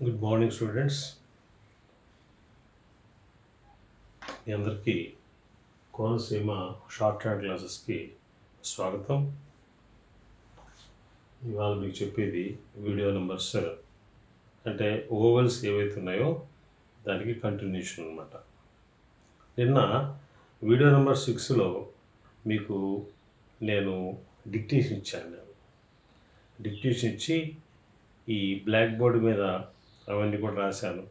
Good morning students. మీ అందరికీ Konaseema short hand క్లాసెస్కి స్వాగతం. ఇవాళ మీకు చెప్పేది వీడియో నెంబర్ 7, అంటే ఓవెల్స్ ఏవైతే ఉన్నాయో దానికి కంటిన్యూషన్ అనమాట. నిన్న వీడియో నెంబర్ 6లో మీకు నేను డిక్టేషన్ ఇచ్చాను. డిక్టేషన్ ఇచ్చి ఈ బ్లాక్ బోర్డు మీద అవన్నీ కూడా రాశాను.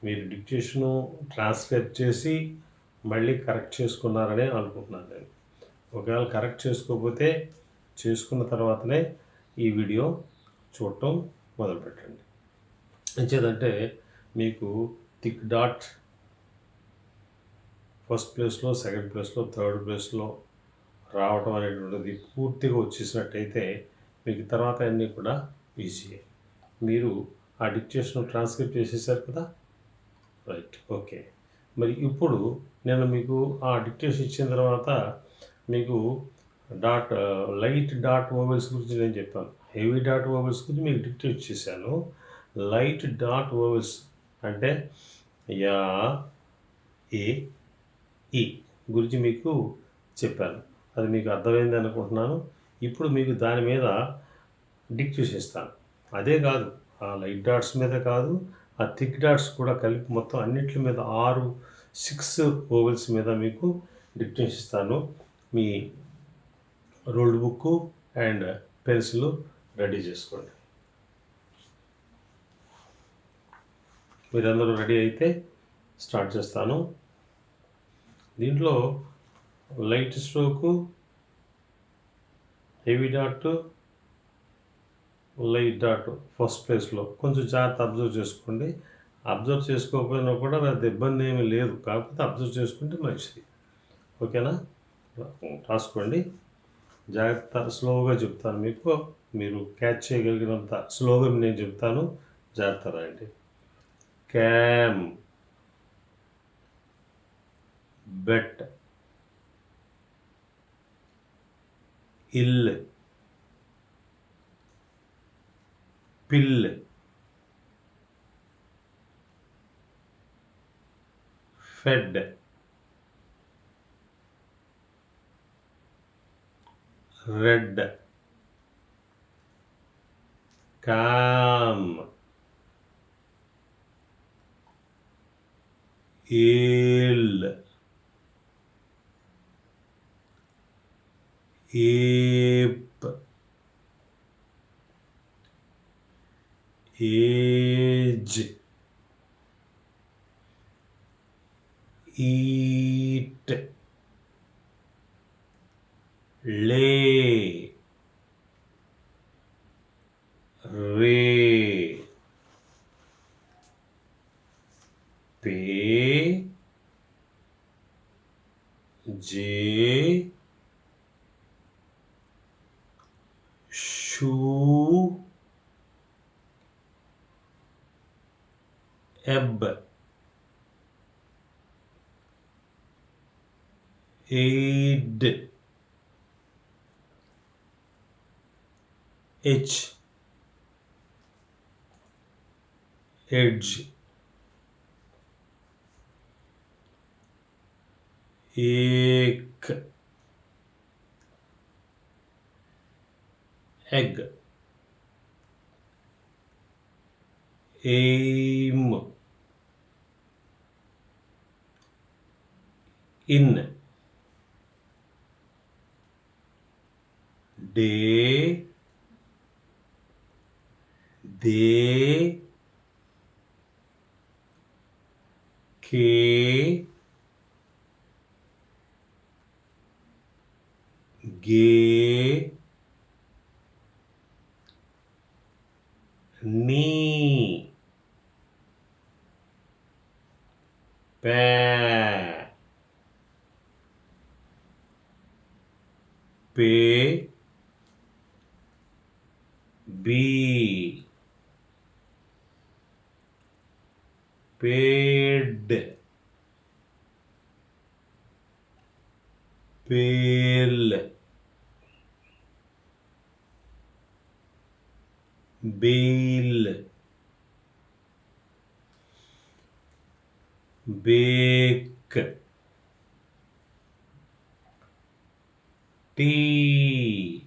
మీరు డిక్టేషను ట్రాన్స్క్రైబ్ చేసి మళ్ళీ కరెక్ట్ చేసుకున్నారనే అనుకుంటున్నాను నేను. ఒకవేళ కరెక్ట్ చేసుకోకపోతే చేసుకున్న తర్వాతనే ఈ వీడియో చూడటం మొదలుపెట్టండి. ఎంచేదంటే మీకు థిక్ డాట్ ఫస్ట్ ప్లేస్లో, సెకండ్ ప్లేస్లో, థర్డ్ ప్లేస్లో రావటం అనేటువంటిది పూర్తిగా వచ్చేసినట్టయితే మీకు తర్వాత అన్నీ కూడా ఈజీయే. మీరు ఆ డిక్టేషన్ ట్రాన్స్క్రిప్ట్ చేసేసారు కదా, రైట్, ఓకే. మరి ఇప్పుడు నేను మీకు ఆ డిక్టేషన్ ఇచ్చిన తర్వాత మీకు లైట్ డాట్ ఓవెల్స్ గురించి నేను చెప్పాను. హెవీ డాట్ ఓవెల్స్ గురించి మీకు డిక్టేట్ చేశాను. లైట్ డాట్ ఓవెల్స్ అంటే యా, ఏ, ఈ గురించి మీకు చెప్పాను. అది మీకు అర్థమైంది అనుకుంటున్నాను. ఇప్పుడు మీకు దాని మీద డిక్టేషన్ ఇస్తాను. అదే కాదు, ఆ లైట్ డాట్స్ మీద కాదు, ఆ థిక్ డాట్స్ కూడా కలిపి మొత్తం అన్నింటి మీద 6 ఓవెల్స్ మీద మీకు డిక్టేషన్ ఇస్తాను. మీ ruled book and pencil ready చేసుకోండి. మీరందరూ రెడీ అయితే స్టార్ట్ చేస్తాను. దీంట్లో light stroke, heavy dot, light dot first ప్లేస్లో కొంచెం జాగ్రత్త అబ్జర్వ్ చేసుకోండి. అబ్జర్వ్ చేసుకోకపోయినా కూడా పెద్ద ఇబ్బంది ఏమీ లేదు, కాకపోతే అబ్జర్వ్ చేసుకుంటే మంచిది. ఓకేనా? రాసుకోండి. జాగ్రత్త, స్లోగా చెప్తాను మీకు, మీరు క్యాచ్ చేయగలిగినంత స్లోగా నేను చెప్తాను, జాగ్రత్త రాయండి. Cam, bet, ill, pill, fed, red, calm, ale, ape, age, eat, lay, ray, pay, jay, shoe, ebb, aid, H, edge, ache, egg, aim, in, day, they, K, gay, knee, pay, pay, be, paid, pale, bail, bake, T,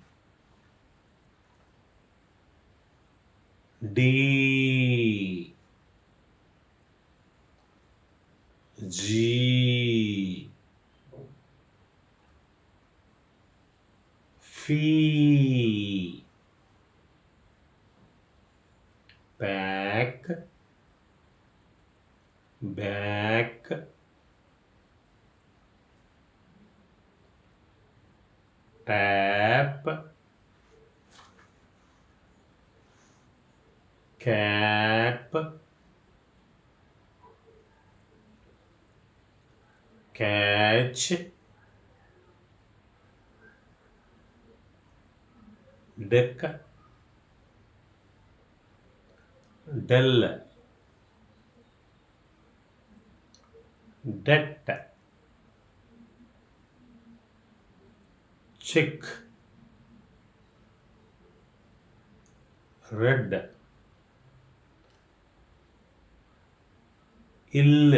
D, G, fee, back, back, tap, cap, catch, deck, del, det, chick, red, ill,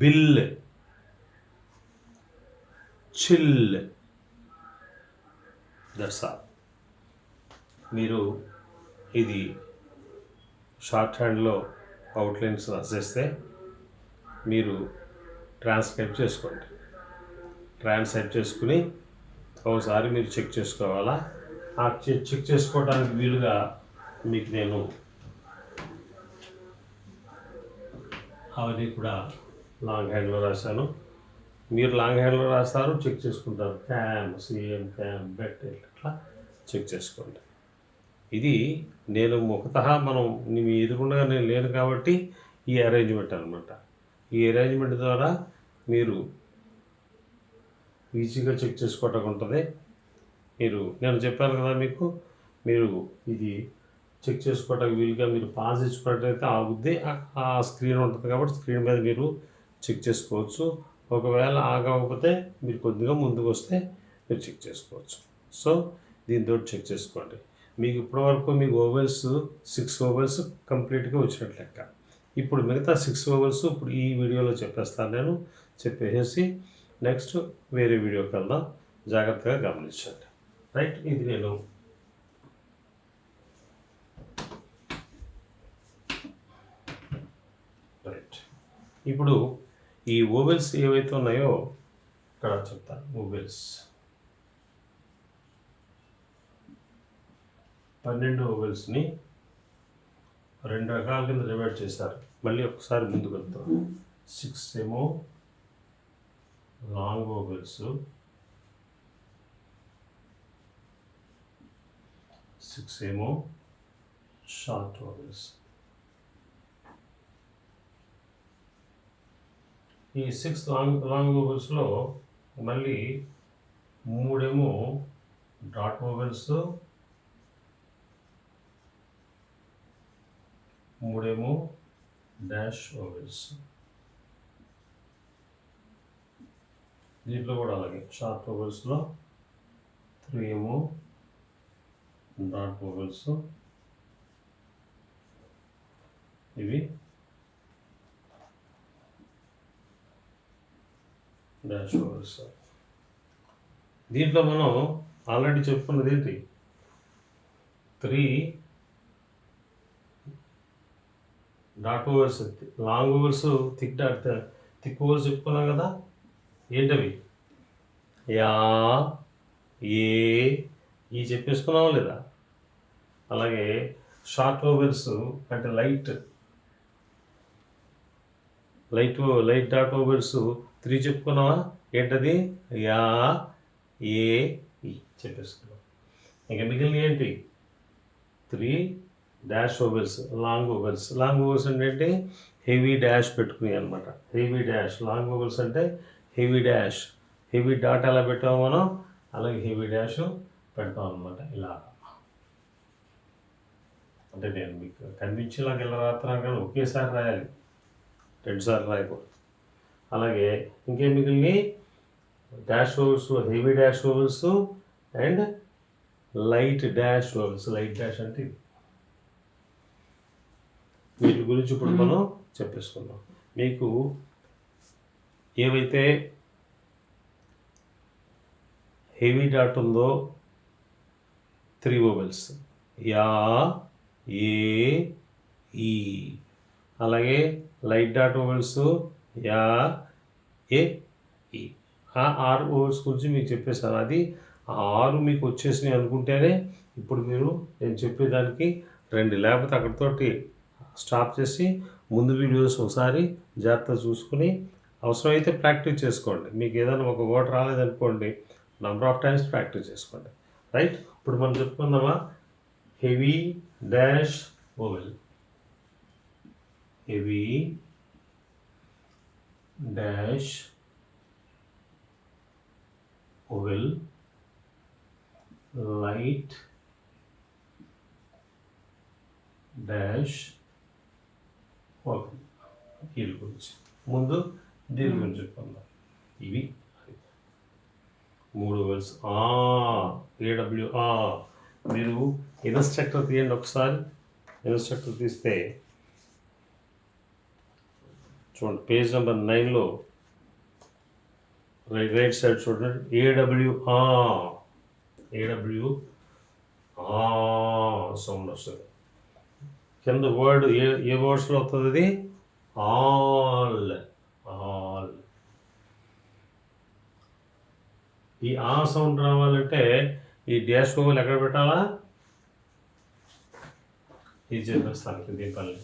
bill, chill. That's all. మీరు ఇది short హ్యాండ్లో outlines రాసేస్తే మీరు transcribe చేసుకోండి. Transcribe చేసుకుని ఒకసారి మీరు check చేసుకోవాలా. ఆ చెక్ చేసుకోవడానికి వీలుగా మీకు నేను అవన్నీ కూడా లాంగ్ హ్యాండ్లో రాశాను. మీరు లాంగ్ హ్యాండ్లో రాస్తారు, చెక్ చేసుకుంటారు. క్యామ్, సిఎం, క్యామ్, బెట్ ఇట్లా చెక్ చేసుకోండి. ఇది నేను ముఖతః మనం మీ ఎదురుకుండా నేను లేను కాబట్టి ఈ అరేంజ్మెంట్ అనమాట. ఈ అరేంజ్మెంట్ ద్వారా మీరు ఈజీగా చెక్ చేసుకోవటం ఉంటుంది. నేను చెప్పాను కదా మీకు, మీరు ఇది చెక్ చేసుకోవడానికి వీలుగా మీరు పాజ్ ఇచ్చినట్టయితే ఆగుద్ది. ఆ స్క్రీన్ ఉంటుంది కాబట్టి స్క్రీన్ మీద మీరు చెక్ చేసుకోవచ్చు. ఒకవేళ ఆగకపోతే మీరు కొద్దిగా ముందుకు వస్తే మీరు చెక్ చేసుకోవచ్చు. సో దీంతో చెక్ చేసుకోండి. మీకు ఇప్పటివరకు మీకు ఓవెల్స్ 6 ఓవెల్స్ కంప్లీట్గా వచ్చినట్టు లెక్క. ఇప్పుడు మిగతా 6 ఓవెల్స్ ఇప్పుడు ఈ వీడియోలో చెప్పేస్తాను. నేను చెప్పేసి నెక్స్ట్ వేరే వీడియోకి వెళ్దాం. జాగ్రత్తగా గమనించండి. రైట్, ఇది నేను రైట్ ఇప్పుడు ఈ ఓవెల్స్ ఏవైతే ఉన్నాయో ఇక్కడ చెప్తాను. ఓవెల్స్ 12 ఓవెల్స్ని 2 రకాల కింద డివైడ్ చేశారు. మళ్ళీ ఒకసారి ముందుకు వెళ్తాం. 6 ఏమో లాంగ్ ఓవెల్స్, 6 ఏమో షార్ట్ ఓవెల్స్. ఈ 6 లాంగ్ ఓవెల్స్లో మళ్ళీ 3 ఏమో డాట్ ఓవెల్స్, 3 ఏమో డాష్ ఓవెల్స్. దీంట్లో కూడా అలాగే షార్ట్ ఓవెల్స్లో 3 ఏమో డాట్ ఓవెల్స్, ఇవి డాష్ ఓవెల్స్. దీంట్లో మనం ఆల్రెడీ చెప్పుకున్నది ఏంటి, 3 dot overs, long overs, thick overs చెప్పుకున్నాం కదా. ఏంటవి? యా, ఏ, ఈ చెప్పేసుకున్నావా లేదా? అలాగే షార్ట్ ఓవర్స్ అంటే లైట్ డాట్ ఓవర్స్ 3 చెప్పుకున్నావా? ఏంటది? యా, ఏ, ఈ చెప్పేసుకున్నాం. ఇంకా మిగిలిన ఏంటి? 3 dash vowels, long vowels. Long vowels అంటే హెవీ డాష్ పెట్టుకుని అనమాట. Heavy dash. లాంగ్ ఓవెల్స్ అంటే హెవీ డాష్. హెవీ డాట్ ఎలా పెట్టామో మనం అలాగే హెవీ డాష్ పెడతాం అనమాట. ఇలా అంటే నేను మీకు కనిపించేలాగా ఎలా రాస్తున్నాను కానీ ఒకేసారి రాయాలి, 2 సార్లు రాయకూడదు. అలాగే ఇంకేం మిగిలిన dash vowels, heavy dash vowels and light dash vowels. Light dash అంటే వీటి గురించి ఇప్పుడు మనం చెప్పేసుకుందాం. మీకు ఏవైతే హెవీ డాట్ ఉందో 3 వోవెల్స్ యా, ఏ, ఈ. అలాగే లైట్ డాట్ వోవెల్స్ యా, ఏ, ఈ. ఆ 6 వోవెల్స్ గురించి మీకు చెప్పేసాను. అది ఆ 6 మీకు వచ్చేసినాయి అనుకుంటేనే ఇప్పుడు మీరు నేను చెప్పేదానికి రండి. లేకపోతే అక్కడితోటి స్టాప్ చేసి ముందు వీడియోస్ ఒకసారి జాగ్రత్తగా చూసుకుని అవసరమైతే ప్రాక్టీస్ చేసుకోండి. మీకు ఏదైనా ఒక వర్డ్ రాలేదనుకోండి, నంబర్ ఆఫ్ టైమ్స్ ప్రాక్టీస్ చేసుకోండి. రైట్? ఇప్పుడు మనం చెప్పుకుందామా? Heavy dash vowel, heavy dash vowel, light dash vowel. వీటి గురించి ముందు దీని గురించి చెప్పుకుందాం. ఇవి 3 వోవెల్స్ ఏడబ్ల్యూ. మీరు ఇన్స్ట్రక్టర్ తీయండి ఒకసారి. ఇన్స్ట్రక్టర్ తీస్తే చూడండి, పేజ్ నెంబర్ 9లో రైట్ సైడ్ చూడండి, ఏడబ్ల్యూ సౌండ్ వస్తుంది. కింద వర్డ్ ఏ వర్డ్స్లో వస్తుంది? అది ఆల్. ఈ సౌండ్ రావాలంటే ఈ డాష్ వోవెల్ ఎక్కడ పెట్టాలా? ఇది చెప్పేస్తాను దీని పని.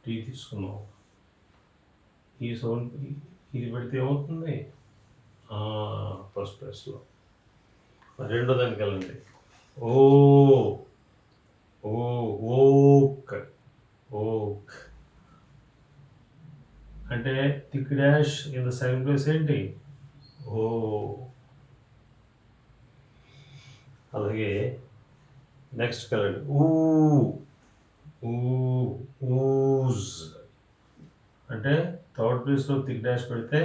టీ తీసుకున్నాం. ఈ సౌండ్ ఇది పెడితే ఏమవుతుంది? ఫస్ట్ ప్లేస్లో. రెండో దానికి వెళ్ళండి. ఓక్ అంటే thick dash in the second place ఏంటి? ఓ. అలాగే నెక్స్ట్ వెళ్ళండి. ఊజ్ అంటే థర్డ్ ప్లేస్లో థిక్ డాష్ పెడితే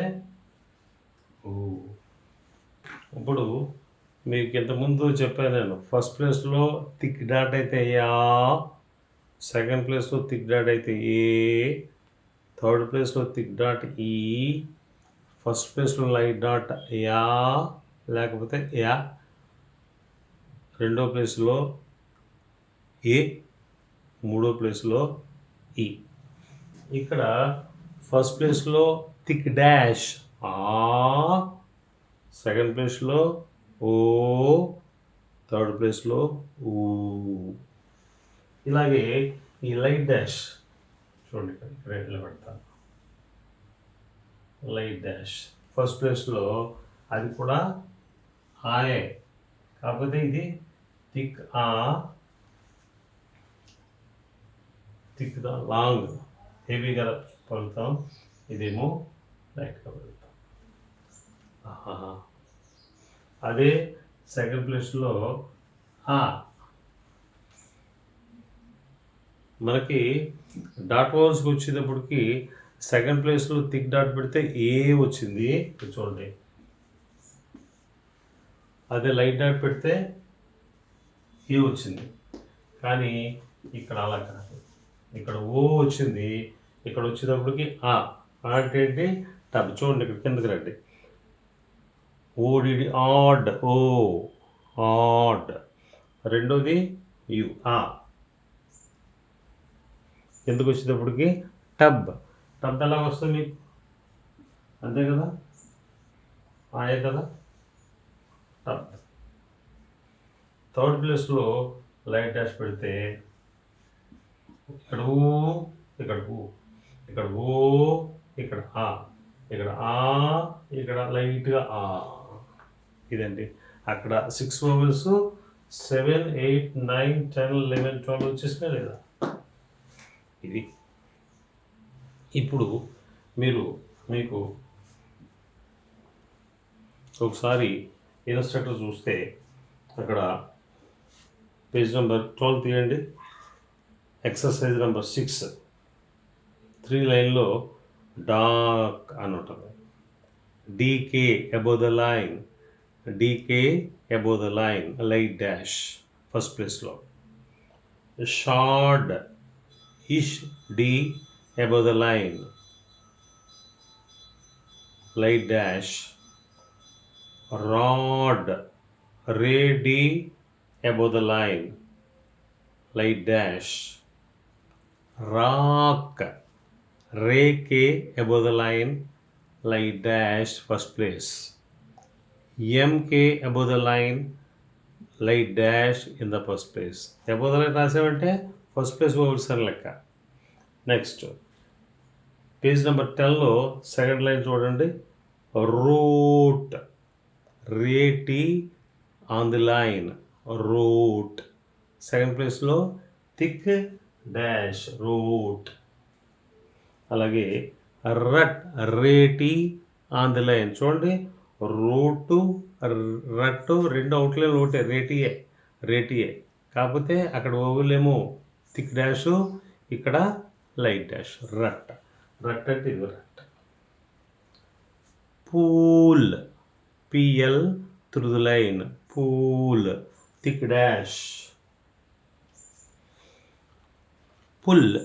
ఊ. ఇప్పుడు మీకు ఇంతకుముందు చెప్పాను నేను, ఫస్ట్ ప్లేస్లో థిక్ డాట్ అయితే యా, సెకండ్ ప్లేస్లో థిక్ డాట్ అయితే ఏ, థర్డ్ ప్లేస్లో థిక్ డాట్ ఈ, ఫస్ట్ ప్లేస్లో లైట్ డాట్ యా లేకపోతే యా, రెండో ప్లేస్లో ఏ, మూడో ప్లేస్లో ఈ. ఇక్కడ ఫస్ట్ ప్లేస్లో థిక్ డాష్ సెకండ్ ప్లేస్లో ఓ, థర్డ్ ప్లేస్లో ఊ. ఇలాగే ఈ లైట్ డాష్ చూడండి, ఇక్కడ ఇలా పెడతాను. లైట్ డాష్ ఫస్ట్ ప్లేస్లో అది కూడా ఆయే, కాకపోతే ఇది థిక్ థిక్ లాంగ్ హెవీగా పలుకుతాం, ఇదేమో లైట్గా పలుకుతాం. అదే సెకండ్ ప్లేస్లో మనకి డాట్ వోవెల్స్కి వచ్చేటప్పటికి సెకండ్ ప్లేస్లో థిక్ డాట్ పెడితే ఏ వచ్చింది చూడండి. అదే లైట్ డాట్ పెడితే ఏ వచ్చింది. కానీ ఇక్కడ అలా కాదు, ఇక్కడ ఓ వచ్చింది, ఇక్కడ వచ్చేటప్పటికి అంటే ఏంటి? టబ్. చూడండి ఇక్కడ కిందకి రండి. ఓడిడి ఆడ్, ఆడ్. రెండోది యు ఎందుకు వచ్చేటప్పటికి టబ్. టబ్ ఎలా వస్తుంది మీకు? అంతే కదా, ఆయే కదా టబ్. థర్డ్ ప్లేస్లో లైట్ డాష్ పెడితే ఇక్కడ ఓ, ఇక్కడ ఓ, ఇక్కడ ఓ, ఇక్కడ ఇక్కడ ఇక్కడ లైట్గా ఇదండి. అక్కడ 6 వోవెల్స్ 7, 8, 9, 10, 11, 12 వచ్చేసినా లేదా? ఇది. ఇప్పుడు మీకు ఒకసారి ఇన్స్ట్రక్టర్ చూస్తే అక్కడ పేజ్ నెంబర్ 12 తీయండి. ఎక్సర్సైజ్ నెంబర్ 6 3 లైన్లో డాక్ అని ఉంటుంది. DK above the line, DK above the line, light dash, first place low. Short, ish, D above the line, light dash. Rod, ray D above the line, light dash. Rock, ray K above the line, light dash, first place. MK above the line, light dash in the first place. Above the line రాసామంటే first place పోవలసిన లెక్క. Next page number 10లో second line చూడండి. Root, ray T on the line, root. Second ప్లేస్లో thick dash, root. అలాగే rut, ray T on the line చూడండి. Root rut రెండు outline ఒకటే, రేటియే. కాకపోతే అక్కడ ఓవులేమో థిక్ డాష్, ఇక్కడ లైట్ డాష్. రట్ అంటే ఇది rut. Pool, PL through the line, pool, thick dash. Pull,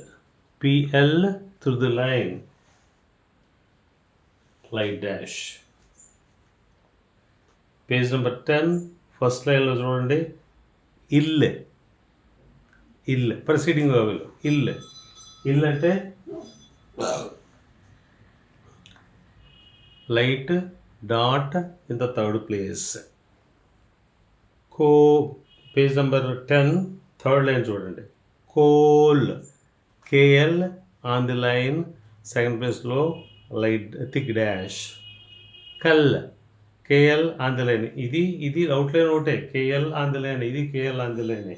PL through the line, light dash. Page number 10 first లైన్లో చూడండి. ఇల్, ప్రొసీడింగ్ వర్బ్, ఇల్ అంటే light dot in the third place. Page number 10 third line చూడండి. Coal, KL on the line, second ప్లేస్లో light thick dash. Cull, KL on the line, ఇది outline ఒకటే, KL on the line, ఇది KL on the line.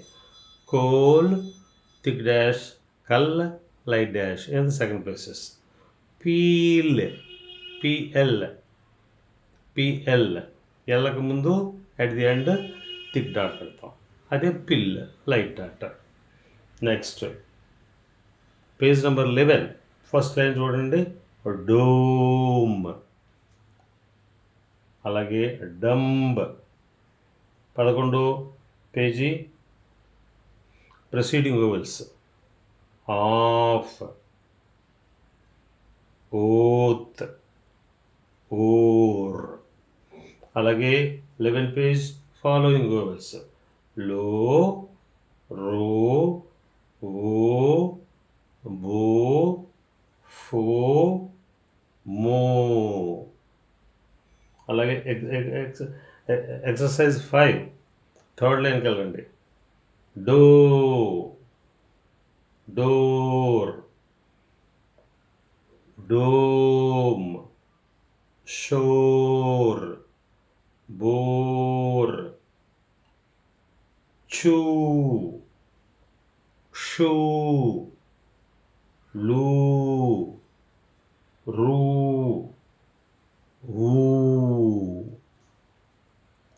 Coal, thick dash, cull, light dash in the second places. Peel, PL, ఎల్లకు ముందు at the end thick dot పెడతాం, అదే pill, light dot. Next page number 11 first line చూడండి. Dome, అలాగే dumb. 11 page preceding vowels. Off, oath, oar. అలాగే 11 page following vowels. లో, రో, ఓ, బో, ఫో, మో. అలాగే ఎక్సర్సైజ్ 5 థర్డ్ లైన్కి వెళ్ళండి. Door, dome, shore, bore, chew, shoe, loo, rue, ooh.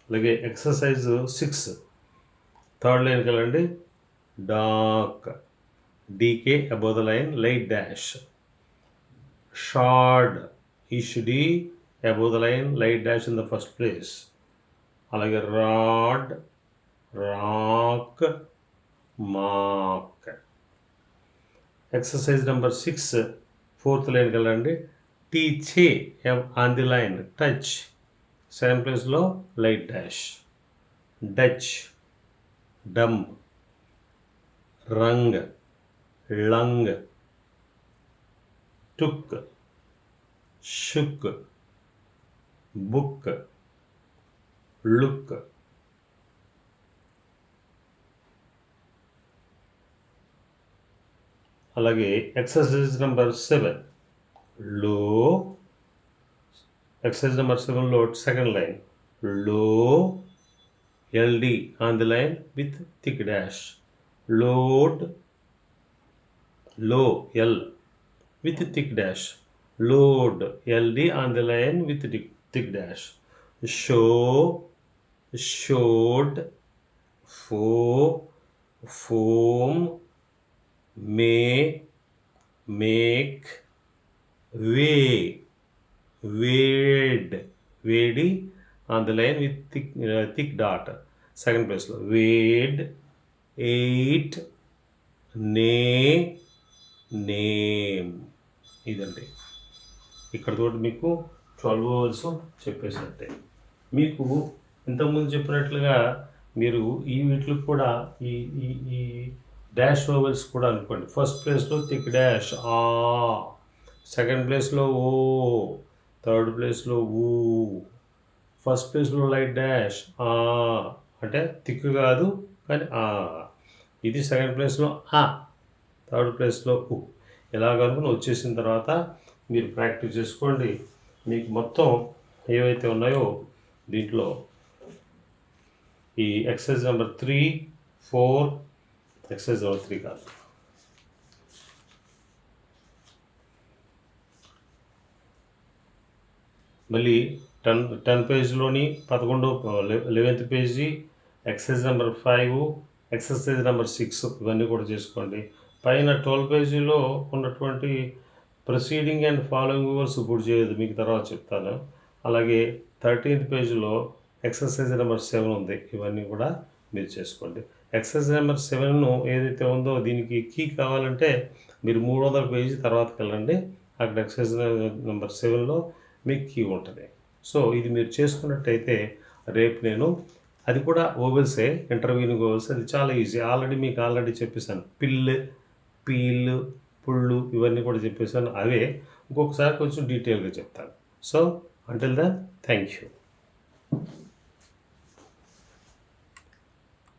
అలాగే ఎక్సర్సైజ్ 6 థర్డ్ లైన్కి వెళ్ళండి. Dock, DK above the line, light dash. Shard, ish D above the line, light dash in the first place. అలాగే rod, rock, mark. Exercise number 6 fourth లైన్కి వెళ్ళండి. T CH on the line, touch, second ప్లేస్లో light dash. Dutch, dumb, rung, lung, took, shook, book, look. అలాగే exercise number 7 లో, exercise number 7లో second line. Low, LD on the line with thick dash. Load, low, L with thick dash. Load, LD on the line with thick dash. Show, showed, foam, may, make, way. Way, అంటే కింద, పైన, కింద, పైన. అలాగే exercise number 8 third లైన్కి వెళ్ళండి. Door, dome, door, dome, door, door, door, door. అలాగే exercise number 9 fourth line చూడండి. Door, LD on the line with thick dash. Show, showed, foam, may, make, way. Wade, way D on the line with thick dot. Second ప్లేస్లో wade, eight, name. ఇదండి, ఇక్కడతో మీకు 12 vowels చెప్పేసినట్టే. మీకు ఇంతకుముందు చెప్పినట్లుగా మీరు ఈ వీటికి కూడా ఈ ఈ ఈ డాష్ వోవెల్స్ కూడా అనుకోండి. ఫస్ట్ ప్లేస్లో థిక్ డాష్ ఆ, సెకండ్ ప్లేస్లో ఓ, థర్డ్ ప్లేస్లో ఊ, ఫస్ట్ ప్లేస్లో లైట్ డాష్ ఆ, అంటే థిక్ కాదు కానీ ఆ. ఇది సెకండ్ ప్లేస్లో ఆ, థర్డ్ ప్లేస్లో ఉ. ఇలా కనుక వచ్చేసిన తర్వాత మీరు ప్రాక్టీస్ చేసుకోండి. మీకు మొత్తం ఏవైతే ఉన్నాయో దీంట్లో ఈ ఎక్సర్సైజ్ నెంబర్ 3, 4, ఎక్సర్సైజ్ నెంబర్ 3 కాదు, మళ్ళీ 10 పేజ్లోని 11th page exercise number 5, exercise number 6 ఇవన్నీ కూడా చేసుకోండి. పైన 12 పేజీలో ఉన్నటువంటి ప్రొసీడింగ్ అండ్ ఫాలోయింగ్ వర్డ్స్ ఇప్పుడు చేయదు, మీకు తర్వాత చెప్తాను. అలాగే 13th పేజీలో ఎక్సర్సైజ్ నెంబర్ 7 ఉంది, ఇవన్నీ కూడా మీరు చేసుకోండి. ఎక్సర్సైజ్ నెంబర్ 7 ఏదైతే ఉందో దీనికి కీ కావాలంటే మీరు 300 పేజీ తర్వాతకి వెళ్ళండి. అక్కడ ఎక్సర్సైజ్ నెంబర్ 7లో మీకు కీ ఉంటుంది. సో ఇది మీరు చేసుకున్నట్టయితే రేపు నేను అది కూడా ఓవెల్సే, ఇంటర్వ్యూనింగ్ ఓవెల్స్, అది చాలా ఈజీ. ఆల్రెడీ చెప్పేశాను. పిల్లు, పీళ్ళు, పుళ్ళు ఇవన్నీ కూడా చెప్పేశాను. అవే ఇంకొకసారి కొంచెం డీటెయిల్గా చెప్తాను. So until then, thank you.